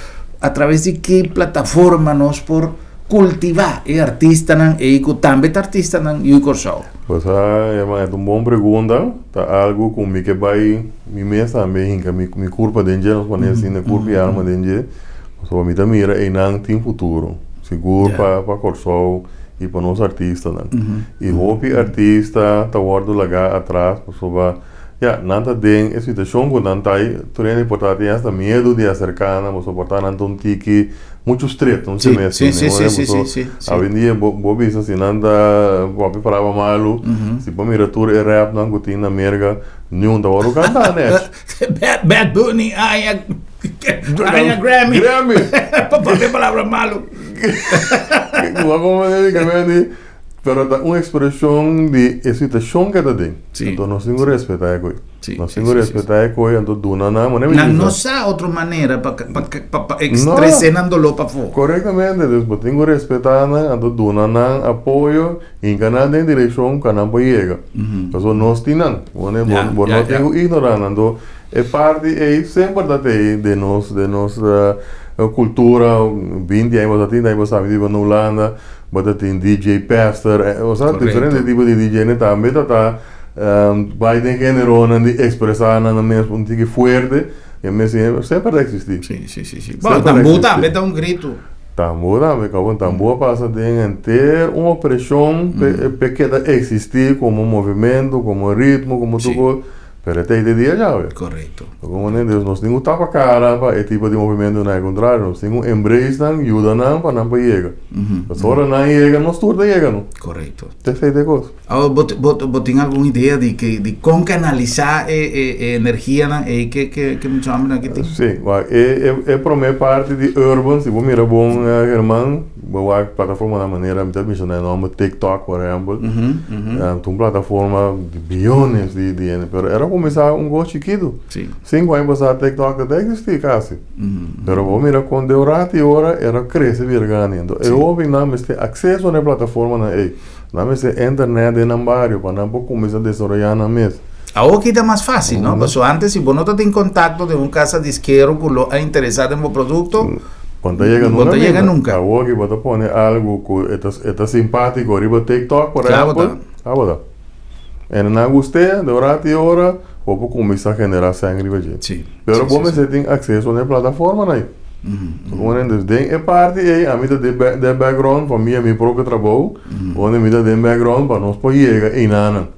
S1: a través de qué plataforma nos por cultivar artista nan que también artista nan y corso.
S6: Pues es una buena pregunta, está algo con mi que mi mesa también mi culpa de nos pone así na culpa y alma de so mi mira e nan tem futuro seguro para Corsol e para nos artistas e hopi artista tá guardo lagar atrás so va nanta den a situação quando nanta aí treino importante esta medo de acercar na soportar nanta tiki muito estreito não se mexe
S1: sim
S6: hoje em dia bobi assim nanta bobi falava malo se para mira tour e rap não gotin na merga nenhum da hora cantar né
S1: Bad Bunny Grammy papá qué palabra malo
S6: pero una expresión de situación que te entonces nos tengo que respetar entonces duna
S1: no sa otra manera para expresándolo para fuera
S6: correctamente después tengo que respetar entonces duna apoyo en canal de dirección canal para llegar entonces no estinan bueno no tengo ignorando es parte siempre de nuestra cultura 20 años atrás en Holanda tem DJ Pastor, diferentes tipos de DJ também vai de género de expressar na mesmo tique fuerte e mesmo sempre vai existir.
S1: Sim. Bom, tambor também dá grito.
S6: Tambor também, tambor passa de ter uma opressão pequena existir como movimento, como ritmo, como tudo. Pero este día ya, ¿ve?
S1: Correcto.
S6: Como Deus nos tem tapa cara para esse tipo de movimento não é contrário, nos tem embrace não, ajuda não para não chegar. Mas hora não chega, nos turda chega não.
S1: Correcto.
S6: Te fez de coisa.
S1: ¿Vos tenés alguna idea de cómo canalizar energía que muchos hombres aquí tienen?
S6: Sí, é para mim parte de urban, se você mira bom, Germán, a plataforma da maneira, me mencionar nome TikTok, por exemplo, uma plataforma de bilhões de pero era começar gosto chiquito.
S1: Sim.
S6: 5 anos a TikTok até existia quase. Pero vos mira, quando eu rati hora, era cresce virganendo. Eu ouvi não me ter acesso na plataforma na não me ter internet em ambario para não começar a desenvolver na mesa.
S1: Ahora queda más fácil, ¿no? Pues antes, si vos no estás en contacto de un casa disquero que lo ha interesado en un producto,
S6: Cuando llega
S1: nunca.
S6: Ahora que vos te pones algo que está simpático, arriba TikTok, por ejemplo, ahora. En una gustea, de hora a hora, vos comienzas a generar sangre.
S1: Sí.
S6: Pero vos me tienes acceso a una plataforma, ¿no? Dus denk een party, a mí de background van mi propio trabajo, onde me de background para nós poder llegar e nada.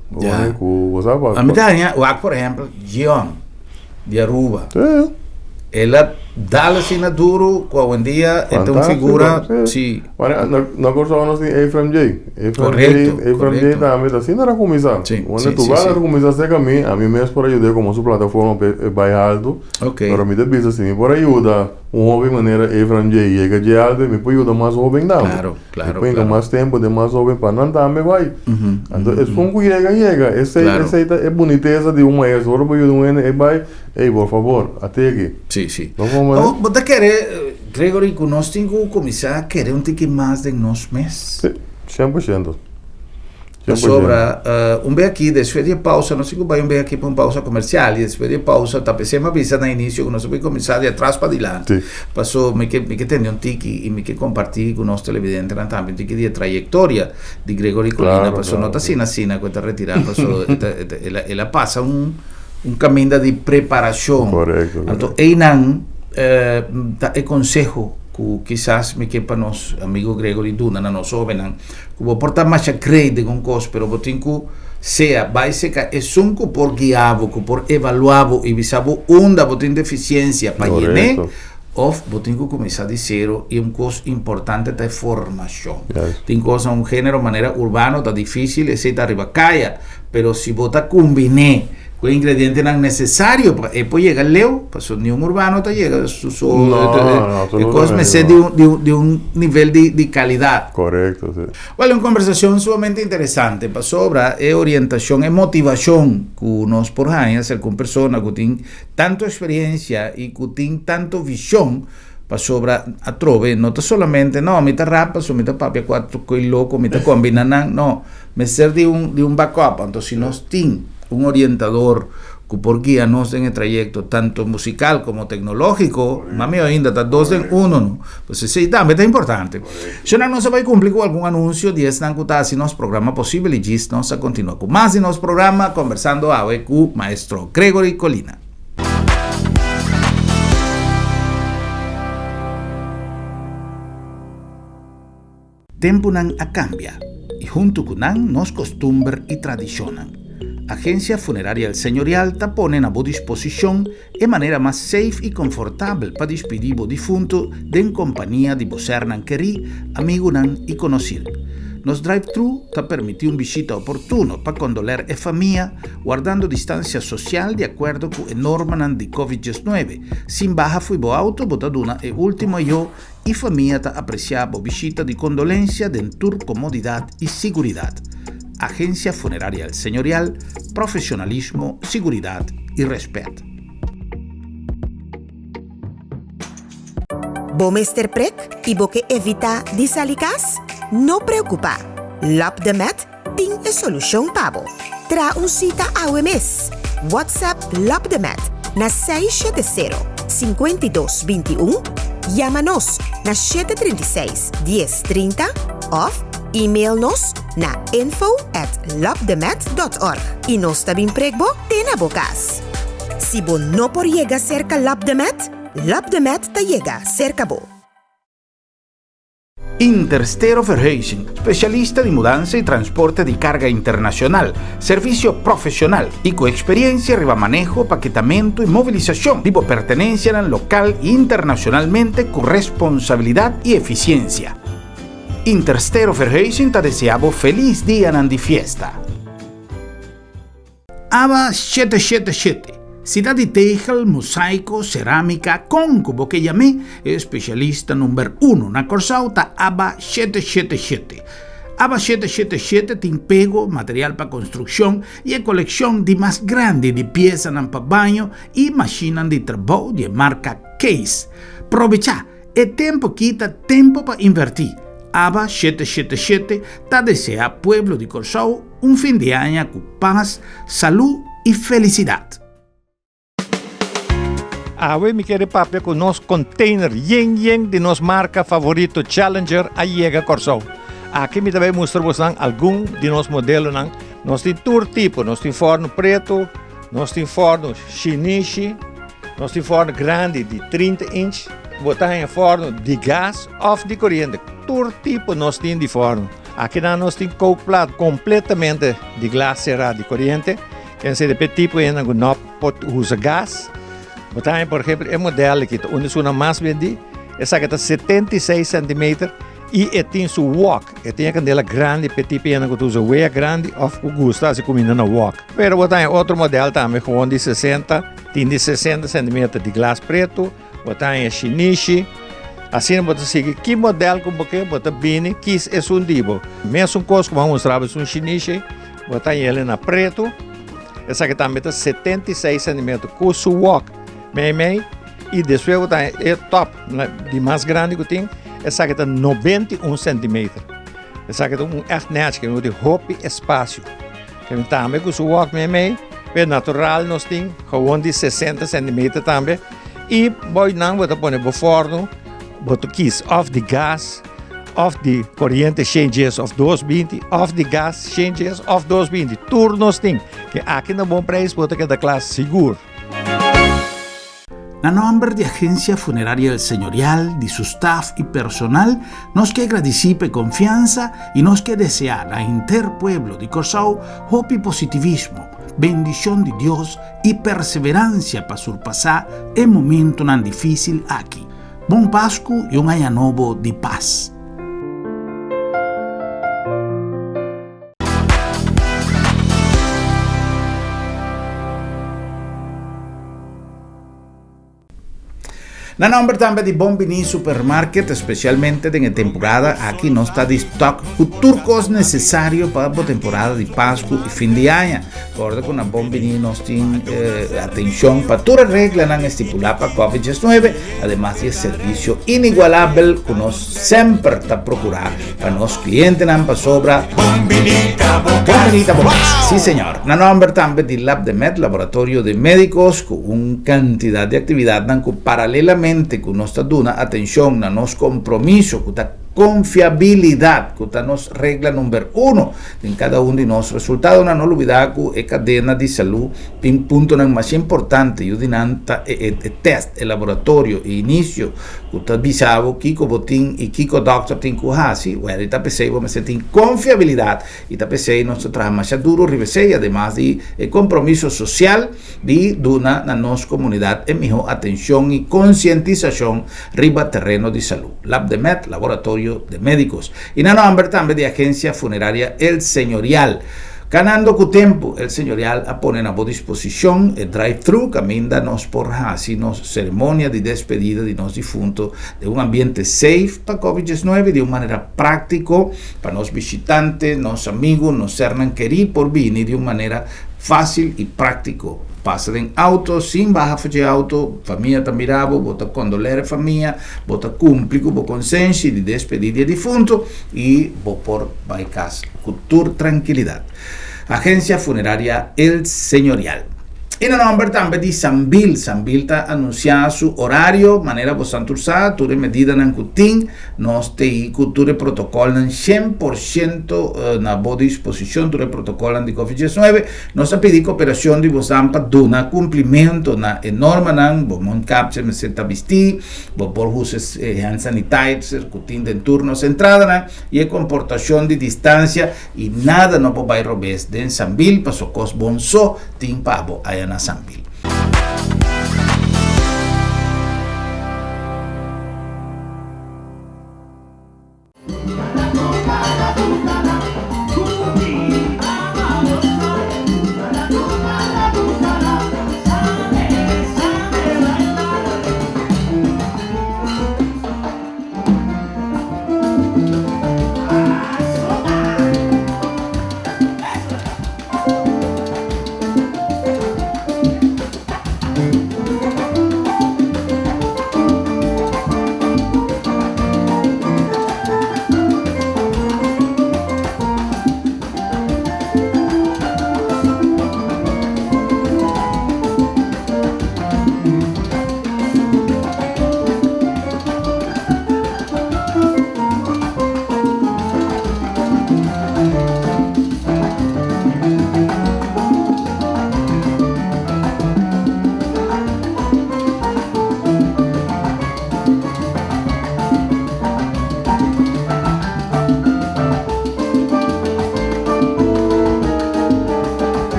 S1: A mí también, por ejemplo, Gion de Aruba.
S6: Sí.
S1: Ela dá assim na duro, com um dia é uma figura, sim.
S6: Não gostávamos de Efraim J.
S1: Correto.
S6: J também assim não era começar. Onde tu vai começar a mim mesmo por ajudar como sua plataforma vai alto.
S1: Ok.
S6: Para mim de business sim, por ajuda jovem maneira Efraim J chega de alto, me pode ajudar mais jovem não.
S1: Claro.
S6: Põe mais tempo de mais jovem para não também vai. Então é só que chega. Essa é boniteza de uma maestro, agora pode ajudar vai, por favor, até aqui.
S1: Sim. Você quer, Gregory, que nós temos que começar a querer um pouquinho mais de nós mesmos?
S6: Sim, 100%.
S1: Sobra, vez aqui, depois de pausa, nós temos que ir aqui para uma pausa comercial, e depois de pausa, tá pensando avisar no início que nós vamos começar de atrás para adiante. Passou, me que ter um tique e me que compartilhar com nós televidentes também, um tique de trajetória de Gregory Colina, passou, não está assim, com esta retirada, passou, ela passa um caminho de preparação.
S6: Correto.
S1: Então, Einan, é consejo que quizás me que para nós, amigo Gregory Duna, na nossa jovem, que vou portar mais a crédito com coisa, pero vou ter que ser, vai ser que é sunco por guiavo, que por evaluavo e visavo onde vou ter deficiência para ir, ou vou ter que começar de zero e coisa importante é formação. Tem coisa, gênero, maneira urbano, está difícil, esse está arriba caia, pero se vou combinar com ingredientes não necessários para depois chegar leu, para nenhum urbano tá chega coisas me ser de nível de qualidade.
S6: Correto, sim.
S1: Olha, uma conversação sumamente interessante para sobre orientação e motivação que nós por aí ser com pessoas que têm tanto experiência e que têm tanto visão para sobre a trove, não tá solamente não, me tá rapa, só me tá papia quatro coisas louco, me tá combinando, não, me ser de um backup, então se nós tem un orientador que por guía nos en el trayecto tanto musical como tecnológico, mami ainda está 2 en 1, ¿no? Pues sí, también es importante. Si no se va a cumplir con algún anuncio, 10 nancutas si nos programa posible y gist nos a continuar con más de nos programa conversando a con maestro Gregory Colina. Tempo nan a cambia y junto con nan nos costumbre y tradicionan. Agencia Funeraria El Señorial te pone a tu disposición de manera más safe y confortable para despedir o difunto de compañía de vos hernan querí, amigo nan y conocido. Nos drive-thru te permite un visita oportuno para condoler a familia, guardando distancia social de acuerdo con el norma de COVID-19. Sin baja fui bo auto, botaduna e último yo y familia te apreciaba visita de condolencia de tour comodidad y seguridad. Agencia Funeraria El Señorial, profesionalismo, seguridad y respeto.
S7: Bomester prek y boque evita disalicas? No preocupa. Lap de Met ting e solution pabo. Tra un cita AWMS. WhatsApp Lap de Met na 670-5221. Llámanos na 736-1030 of e-mail-nos na info@lapdemet.org y nos tabing pregbo tena bocas. Si bo no por llega cerca Lap de Met te llega cerca bo.
S1: Interstero Verhuizing, especialista de mudanza y transporte de carga internacional, servicio profesional y con experiencia arriba manejo, paquetamiento y movilización, tipo pertenencia al local e internacionalmente con responsabilidad y eficiencia. Interstero Verhuizing te deseamos feliz día en fiesta. ABA 777, Ciudad de Tegel, mosaico, cerámica, concubo que llamé, especialista número 1 na Corsauta ABA 777. ABA 777 te pego, material para construcción y a colección de más grande de piezas para baño y máquinas de trabajo de marca Case. Aprovecha, el tiempo quita tiempo para invertir. ABA 777 te desea pueblo de Corsau un fin de año con paz, salud y felicidad.
S8: Hoy me quiere papel con nos container yen de nos marca favorito Challenger a llega Corsou. Aqui me também mostramos algum de nos modelos. Nós temos todo tipo, nós temos forno preto, nós temos forno shinichi, nós temos forno grande de 30 inch, botar em forno de gás ou de corrente. Todo tipo nós temos de forno. Aqui nós temos coke plat completamente de gás cerrado de corrente. Quer dizer, de tipo ainda não pode usar gás. Botar, por exemplo, o modelo aqui, onde é mais vendido, essa aqui está 76 cm e tem seu wok. Tem a candela grande, petit pequena que usa wea grande, ou que gosta de comer na wok. Mas botar outro modelo também, com de 60, tem de 60 cm de gás preto, botar em shinichi. Assim, botar seguir que modelo como que botar bem, que é um tipo. Mesmo coisa que vamos mostrar, é um shinichi, botar ele na preto. Essa aqui também está 76 cm com seu wok. Meio, e depois é top, de mais grande que tem, essa aqui está 91 cm. Essa aqui é echt net, que é de hoop espaço. Que também com o wok meio, é natural nós temos, gewoon de 60 cm também. E boi não, vou pôr no forno, vou quis of de gás, of de corrente changes of 220, of de gás changes of 220. Tudo nós temos, que aqui no bom preço, vou ter da classe seguro.
S1: A nombre de Agencia Funeraria El Señorial, de su staff y personal, nos que agradecipe confianza y nos que desear a interpueblo de Corsou hope y positivismo, bendición de Dios y perseverancia para surpasar el momento tan difícil aquí. Bom Pascu y un año nuevo de paz. Na nombre também de Bombini Supermarket, especialmente en temporada, aquí no está de stock turcos necesario para la temporada de Pascua y fin de año. Recuerda que na Bombini nos tiene atención para todas las reglas estipuladas para COVID-19, además de servicio inigualable que nos siempre está procurando para los clientes para sobra. Bombinita Bocas. Sí, señor. Na nombre también de LabDemet, laboratorio de médicos, con una cantidad de actividad que paralelamente que nos está dando atención a nos compromiso, que está confiabilidad, que está nos regla número 1 en cada uno de los resultados. No olvidar que es cadena de salud, un punto más importante, y dinanta test, el laboratorio, el inicio, que está avisado, Kiko Botín y Kiko Doctor tienen que hacer, bueno, y tapesei, vamos a tener confiabilidad, y tapesei nos trabaja más duro, rivesei, además de compromiso social, de duna a nos comunidad, en mejor atención y concientización, riba terreno de salud. LabDemet, laboratorio de médicos. Y no nombre también de Agencia Funeraria El Señorial. Ganando con tiempo, El Señorial a poner a disposición el drive-thru, camíndanos por así nos ceremonia de despedida de nos difuntos, de un ambiente safe para COVID-19, de una manera práctica para los visitantes, los amigos, nos cernan querer por venir de una manera fácil y práctico. Passa em auto, sem barra de auto, família está mirando, bota condolere família, bota cumprir com o consenso de despedida de defunto e vou por vai casa, com toda tranquilidade. Agência Funerária El Señorial. E no nombre também de Sambil está anunciando su horario, manera bastante usada, todas as medidas na cutin, nós temos cultura protocolo 100% na boa disposição, todo o protocolo de COVID-19, nós pedimos cooperação de vocês para dar cumprimento na norma, vamos capture, me senta vestir, vamos por usos hand sanitizer, cutin de turnos entrada, e a comportação de distância, e nada não pode roubar de Sambil, para socos bom só, tem pavo aí na Sambil.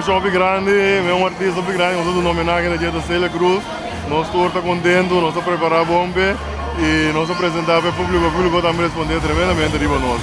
S6: um show grande, um artista grande, nós estamos homenagem na dia da Celia Cruz. Nós estamos contentes, nós estamos preparando bombe e nós apresentar para o público também responder tremendamente riba nós.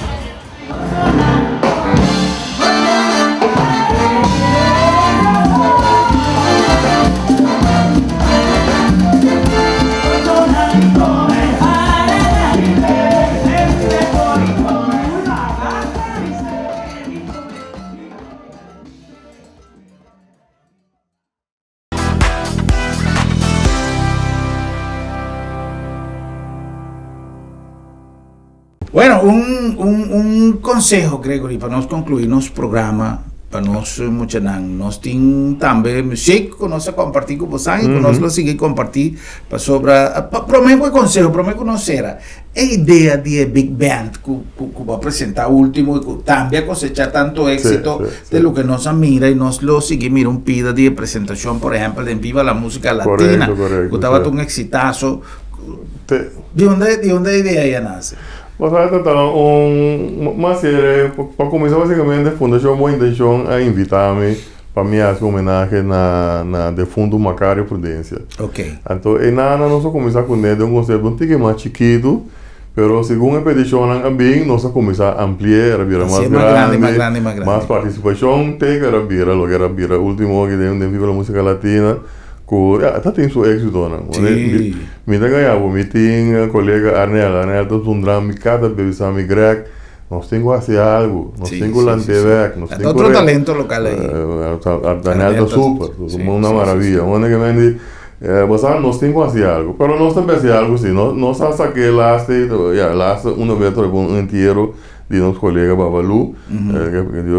S1: Bueno, un consejo, Gregory, para nos concluir nuestro programa, para nos muchanan, nos tin también música, que nos compartir con vosotros, que nos lo sigue compartir para sobre, prometo consejo, prometo conocer, idea de Big Band que va a presentar último y que también cosechar tanto éxito de lo que nos admira y nos lo sigue, mira un pida de presentación, por ejemplo, de Viva la Música Latina, que estaba un exitazo. ¿De dónde idea ya nace?
S6: Mas vai tratar mas para começar basicamente a fundação boa intenção a invitar-me para me fazer homenagem na defunto Macário Prudência.
S1: Ok.
S6: Então, e nós só começar com ele um conceito um pouquinho mais chiquito, pero segundo a petição bem nós só começar a ampliar, a virar mais grande, mais participação, tem que a virar último que tem Viva a Música Latina. Está tem seu êxito, né? Me ganhava, me tinha colega Arnel está fundando cada vez a Greg, nós temos que fazer algo, nós temos que lançar, nós temos
S1: outro talento local aí.
S6: Arnel está super, uma maravilha, onde que vende, nós temos que fazer algo, mas nós também fazer algo assim, nós saquei lá uma vez inteiro de nosso colega Babalu,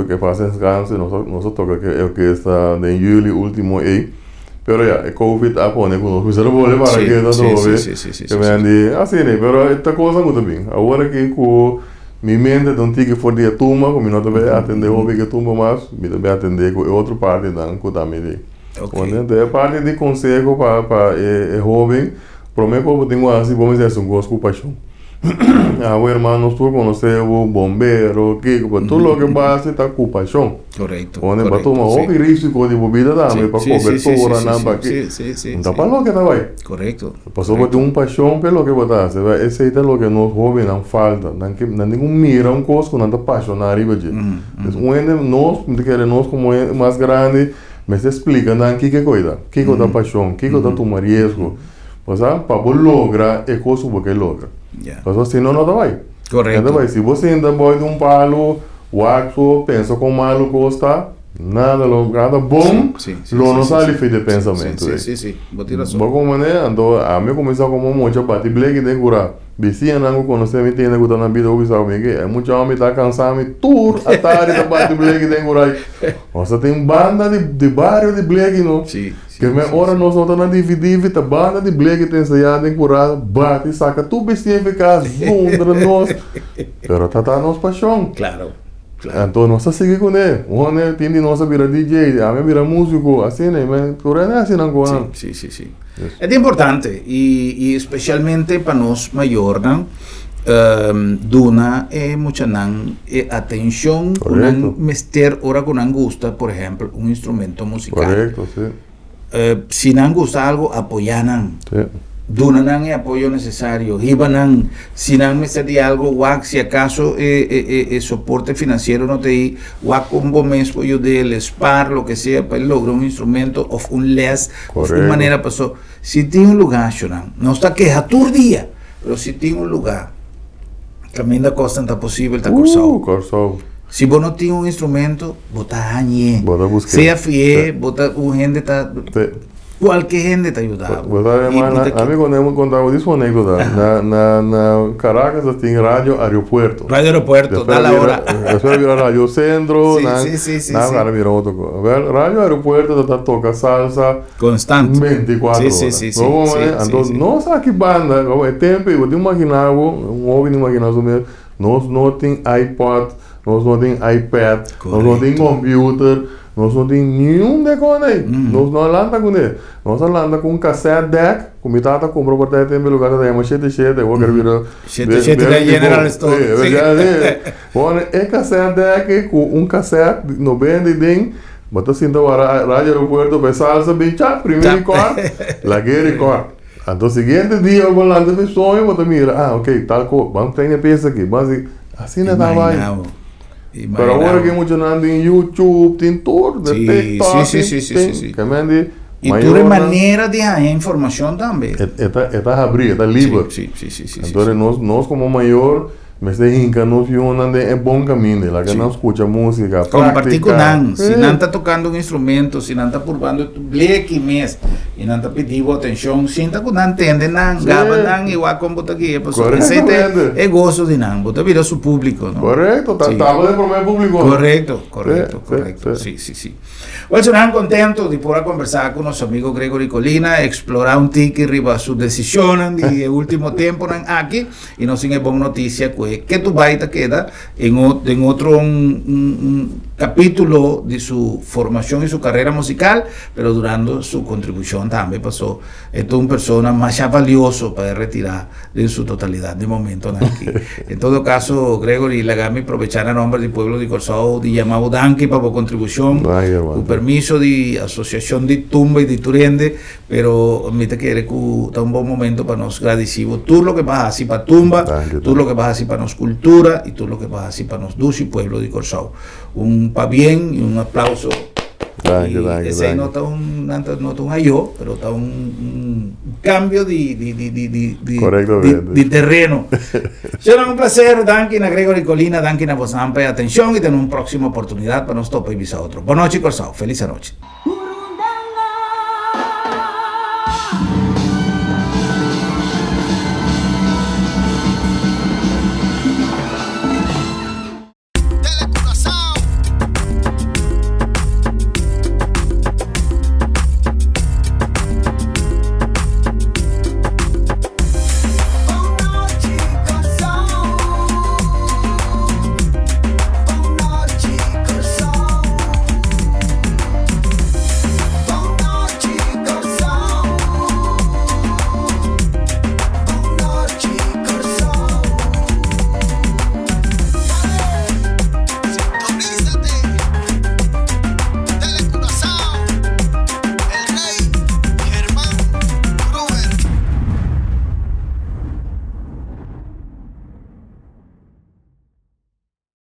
S6: que faz descanso, nós toca que está em julho último aí. Pero ya, el COVID pone con los reservores para que no que me han dicho, así, pero esta cosa muy bien. Ahora que con mi mente no tiene que for de tumba, como no te voy a atender hobby que tumba más, me te voy a atender con otra parte dan que también. Entonces, parte de consejo para el joven, prometo que tengo así, vamos a hacer un gozo con pasión. Hermanos, tú conoces bombero, que todo lo que pasa está con pasión.
S1: Correcto.
S6: Onde para tomar hobby risco de bebida também para cobertura nada aqui. Então para lo que tá vai.
S1: Correcto.
S6: Passou por ter paixão pelo que botar, você vai esse é lo que nós hobby não falta, não que não nenhum mira coisa não tá apaixonado riba de. Onde nós queremos como mais grande, mas explica não que coisa, que tá paixão, que tá tomar risco. Para lograr é coisa que logra. Mas se não vai.
S1: Correto.
S6: Então vai, se você ainda vai de palo, o axo pensa com malo gosta, nada bom, não sai feito de pensamento.
S1: Sim. Vou tirar só.
S6: Bom como né, então a mim começar como muito bate black de cura. Vizinha não conhece me tem que estar na vida o sabe que é muito homem tá cansado me tour a tarde da bate black de cura. Nossa tem banda de bairro de black não.
S1: Sim.
S6: Que me hora nós não tá na dividir a banda de black tem ensaiado em cura, bate saca tu vizinha fica zundra nós. Pero tá nossa paixão.
S1: Claro.
S6: Então nós seguimos com ele. Onde tem de nós virar DJ, a mim virar músico, assim né, mas por aí assim não gosta.
S1: Sim. É importante e especialmente para nós maiores, duna mucha atenção com mester ora com angústia, por exemplo, instrumento musical.
S6: Correcto, sim.
S1: Si não gusta algo, apoiam.
S6: Sim.
S1: Donan el apoyo necesario, Ibanan, si no me sería algo, WAC, si acaso soporte financiero no te di, WAC un buen mes pollo del SPAR, lo que sea, para lograr un instrumento o un LES, o una manera pasó. Si tiene un lugar, no está queja todo día, pero si tiene un lugar, también la cosa está posible, está cursado. Si vos no tienes un instrumento, bota añe, sea fiel, bota un gente está... Qualquer gente te ajudava.
S6: A mim contava disso uma anécdota. Na Caracas tem rádio aeroporto.
S1: Rádio aeroporto, dá a hora.
S6: Depois vira rádio centro.
S1: Sim.
S6: Agora vira outra coisa. Rádio aeroporto toca salsa.
S1: Constante.
S6: 24 horas.
S1: Sim.
S6: Então, nossa, que banda. É tempo, eu imaginava, homem imaginava mesmo. Nós não tem iPod, nós não tem iPad, nós não tem computer. Nós não temos nenhum decone aí. Nós não andamos com ele. Nós andamos com um cassette deck. Como a tata comprou para ter tempo lugar da machete, eu quero virar.
S1: Chete da General Store.
S6: Bom, é cassette deck com um cassette no bem de dentro. Bota sinta para radio aeropuerto, pe salsa, bicha, primeiro quarto, la guerra quarto. Então, seguinte dia, eu vou lá de sonho, bota mira, ok, tal coisa, vamos treinar peça aqui, mas assim não estava aí. Pero agora que mucho anda em YouTube, tem tudo, de TikTok,
S1: sí.
S6: que
S1: y tu maneira de ganhar informação também.
S6: Está abrir, está livre.
S1: Sí.
S6: Entonces, nós como maior, mas de hinca nos anda em bom caminho, lá que não escuta música,
S1: compartir com nan, se não está tocando um instrumento, se não está purvando bleque mês, e não está pedindo atenção, sinta que não entende nan, gaba nan, igual como botar aqui, é gosto de nan, botar vira seu público, não?
S6: Correto, tá de primeiro público.
S1: Correto, sí. Hoje estamos contentos de poder conversar com nosso amigo Gregory Colina, explorar um tique riba sua decisão de último tempo aqui, e nós temos boa notícia que tu baita queda en otro un capítulo de su formación y su carrera musical, pero durante su contribución también pasó. Esto es una persona más valioso para retirar en su totalidad de momento aquí. En todo caso, Gregory Lagami aprovechar a nombre del pueblo de Corzao de llamado Danke para su contribución, con permiso de asociación de Tumba y de Turende, pero me te quiere que está un buen momento para nos agradecimos. Tú lo que vas a hacer para Tumba, tú lo que vas a hacer para nos cultura y tú lo que vas a hacer para nos Duci, pueblo de Corzao. Un pa bien y un aplauso. Ese no está un ayo, pero está un cambio de terreno. Será un placer, Dankin a Gregory Colina, Dankin a Bosampe, atención y tener una próxima oportunidad para nos topa y visa otro. Buenas noches, Corzao. Feliz noche.